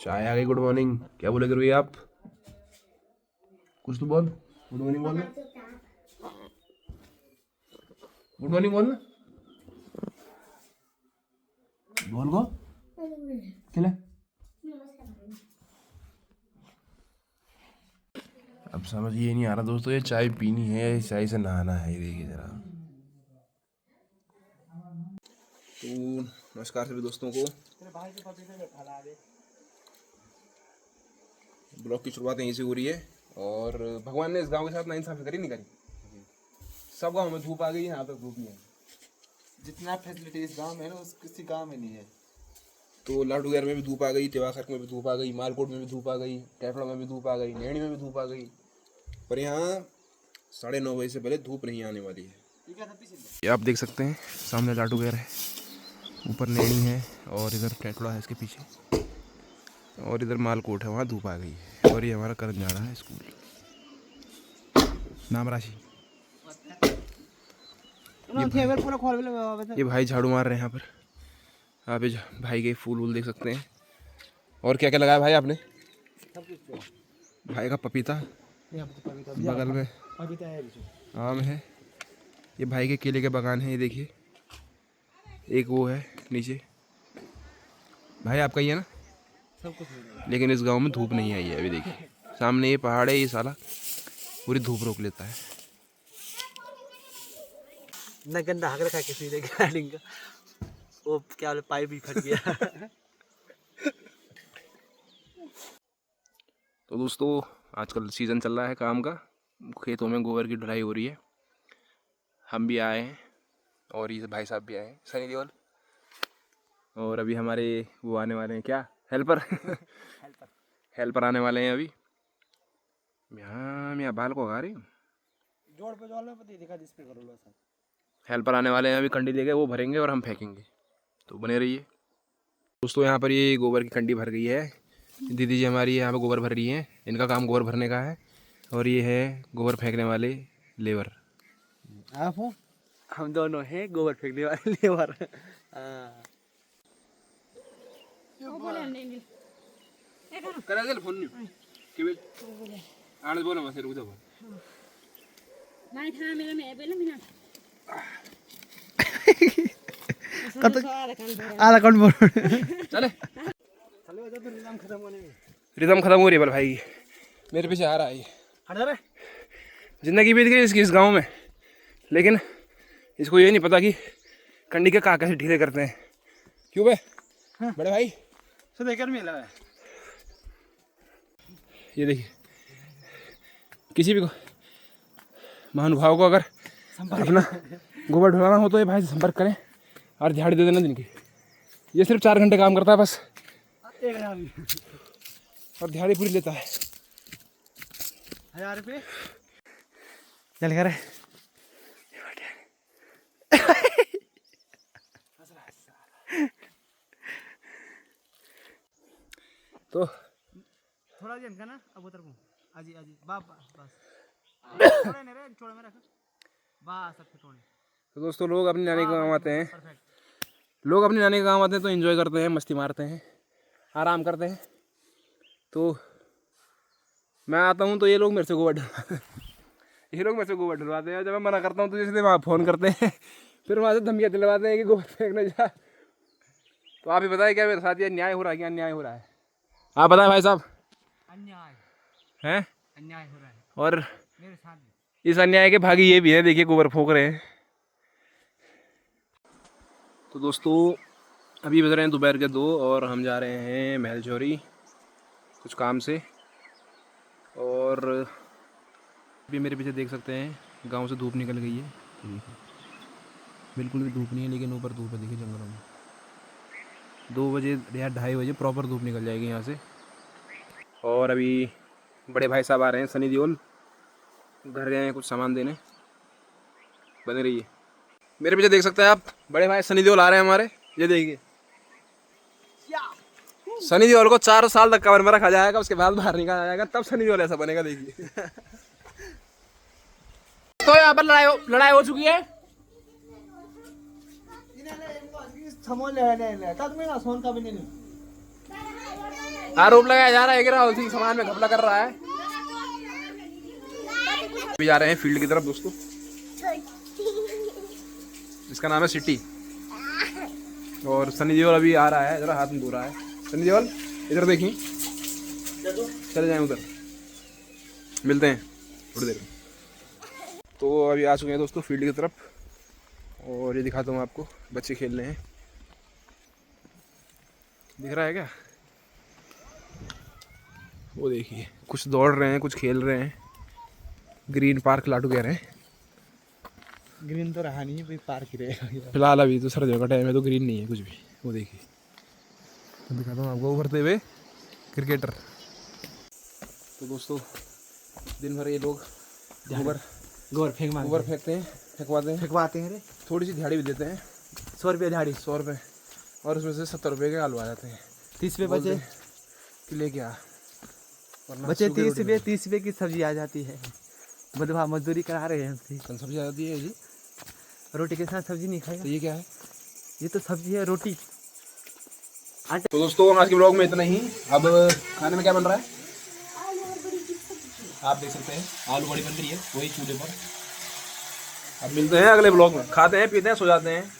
चाय आ गई। Good morning. क्या बोलेगे भैया आप? कुछ तो बोल। गुड मॉर्निंग बोल। गुड मॉर्निंग बोल। बोल गो किले। अब समझ ये नहीं आ रहा दोस्तों, ये चाय पीनी है या चाय से नहाना है, ये देखिए जरा। तो नमस्कार सभी दोस्तों को। ब्लॉग की शुरुआत यहीं से हो रही है और भगवान ने इस गांव के साथ नाइंसाफी करी नहीं करी। सब गांव में धूप आ गई है, यहाँ पे धूप नहीं है। जितना फैसिलिटी इस गांव में है ना उस किसी गांव में नहीं है। तो लाडूगैर में भी धूप आ गई, तेवासर में भी धूप आ गई, मालकोट में भी धूप आ गई, कैफड़ा में भी धूप आ गई, नैनी में भी धूप आ गई। पर यहाँ 9:30 बजे से पहले धूप नहीं आने वाली है। ये आप देख सकते हैं सामने लाडूगैर है, ऊपर नैनी है और इधर कैफड़ा है इसके पीछे, और इधर मालकोट है, वहाँ धूप आ गई है। और ये हमारा करन जा रहा है स्कूल। नाम राशि। ये भाई झाड़ू मार रहे हैं यहाँ पर। आप भाई के फूल वूल देख सकते हैं। और क्या क्या लगाया भाई आपने? भाई का पपीता, बगल में आम है। ये भाई के केले के बागान है, ये देखिए। एक वो है नीचे। भाई आपका ही है ना? सब कुछ। लेकिन इस गांव में धूप नहीं आई है अभी। देखिए सामने ये पहाड़ है, ये साला पूरी धूप रोक लेता है। न गंदा हक रखा किसी ने गार्डिंग का, वो क्या वाले पाइप भी फट गया। तो दोस्तों आजकल सीज़न चल रहा है काम का, खेतों में गोबर की ढुलाई हो रही है। हम भी आए हैं और ये भाई साहब भी आए हैं, सनी देओल। और अभी हमारे वो आने वाले हैं, क्या हेल्पर। हेल्पर आने वाले हैं अभी। मैं बाल को गा रही हूँ। जोड़ पे जोड़ पे दिखा जिस पे करो लो सब। हेल्पर आने वाले हैं अभी, कंडी लेके वो भरेंगे और हम फेंकेंगे। तो बने रहिए दोस्तों। यहाँ पर ये गोबर की कंडी भर गई है। दीदी जी हमारी यहाँ पे गोबर भर रही हैं, इनका काम गोबर भरने का है। और ये है गोबर फेंकने वाले लेबर। आप हो? हम दोनों हैं गोबर फेंकने वाले लेबर। आधा कौन बोल चले रिदम खत्म होने में। रिदम खत्म हो रही है भाई, मेरे पीछे आ रहा है ये। हट जा रे। जिंदगी बीत गई इसकी इस गांव में, लेकिन इसको ये नहीं पता कि कंडी के काका से ढीले करते हैं। क्यों बे? हाँ। बड़े भाई सब एक मिला है। ये देखिए, किसी भी महानुभाव को अगर अपना गोबर ढुलाना हो तो ये भाई से संपर्क करें और दिहाड़ी दे देना दिन की। ये सिर्फ 4 घंटे काम करता है बस, और दिहाड़ी पूरी लेता है। 1000 रुपये चल कर। तो थोड़ा जन का ना अब उतर को आजी आजी बाबा बस थोड़े ने रे छोड़ में रख बस सब छोड़े। तो दोस्तों लोग अपनी नानी के गाँव आते हैं, लोग अपनी नानी के गाँव आते हैं तो एंजॉय करते हैं, मस्ती मारते हैं, आराम करते हैं। तो मैं आता हूँ तो ये लोग मेरे से गोबर ढुलवाते हैं। ये लोग मेरे से गोबर ढुलवाते हैं। जब मैं मना करता हूँ तो जैसे वहाँ फ़ोन करते हैं, फिर वहाँ से धमकियाँ दिलवाते हैं कि गोबर फेंकने जा। तो आप ही बताएं क्या मेरे साथ ये न्याय हो रहा है, क्या अन्याय हो रहा है? आप बताएं भाई साहब। अन्याय हैं? अन्याय हो रहा है और मेरे साथ। इस अन्याय के भागी ये भी है, देखिए गोबर फूंक रहे हैं। तो दोस्तों अभी बज रहे हैं दोपहर के 2 और हम जा रहे हैं महल चौरी कुछ काम से। और अभी मेरे पीछे देख सकते हैं गांव से धूप निकल गई है, बिल्कुल भी धूप नहीं है, लेकिन ऊपर धूप है देखिए जंगलों में। 2 बजे या 2:30 बजे प्रॉपर धूप निकल जाएगी यहाँ से। और अभी बड़े भाई साहब आ रहे हैं, सनी देओल, घर गए हैं कुछ सामान देने। बने रहिए। मेरे पीछे देख सकते हैं आप, बड़े भाई सनी देओल आ रहे हैं हमारे। ये देखिए सनी देओल को 4 साल तक कवर में रखा जाएगा, उसके बाद बाहर निकाला जाएगा, तब सनी देओल ऐसा बनेगा। देखिए तो यहाँ पर लड़ाई हो चुकी है। समोन ले तब मैं सोन का भी नहीं आरोप लगाया जा रहा है कि राहुल सिंह सामान में घपला कर रहा है। अभी जा रहे हैं फील्ड की तरफ दोस्तों, इसका नाम है सिटी। और सनी देओल अभी आ रहा है, जरा हाथ में धो रहा है। सनी देओल इधर देखिए, चले जाएं उधर, मिलते हैं थोड़ी देर में। तो अभी आ चुके हैं दोस्तों फील्ड की तरफ, और ये दिखाता हूँ आपको, बच्चे खेल रहे हैं, दिख रहा है क्या? वो देखिए, कुछ दौड़ रहे हैं, कुछ खेल रहे हैं। ग्रीन पार्क लाडू कह रहे हैं। ग्रीन तो रहा नहीं है, भाई पार्क ही रहेगा फिलहाल अभी तो सर्दियों का टाइम है तो ग्रीन नहीं है कुछ भी। वो देखिए, तो दिखाता हूँ आपको उभरते हुए क्रिकेटर। तो दोस्तों दिन भर ये लोग गोबर फेंकते हैं, फेंकवाते हैं रे। थोड़ी सी दिहाड़ी भी देते हैं, 100 रुपये दिहाड़ी, 100 रुपये, और उसमें से 70 रुपये के आलू आ जाते हैं। 30 रुपये बचे कि ले क्या, वरना बचे सूखे 30 रुपये, रोटी 30 रुपये की सब्जी आ जाती है। बदवा मजदूरी करा रहे हैं हमसे। में सब्जी आ जाती है जी। रोटी के साथ सब्जी नहीं खाएगा, तो ये क्या है? ये तो सब्जी है, रोटी। तो दोस्तों आज के ब्लॉग में इतना ही। अब खाने में क्या बन रहा है आप देख सकते हैं, आलू बड़ी बन रही है वही चूल्हे पर। अब मिलते हैं अगले ब्लॉग में, खाते हैं पीते हैं सो जाते हैं।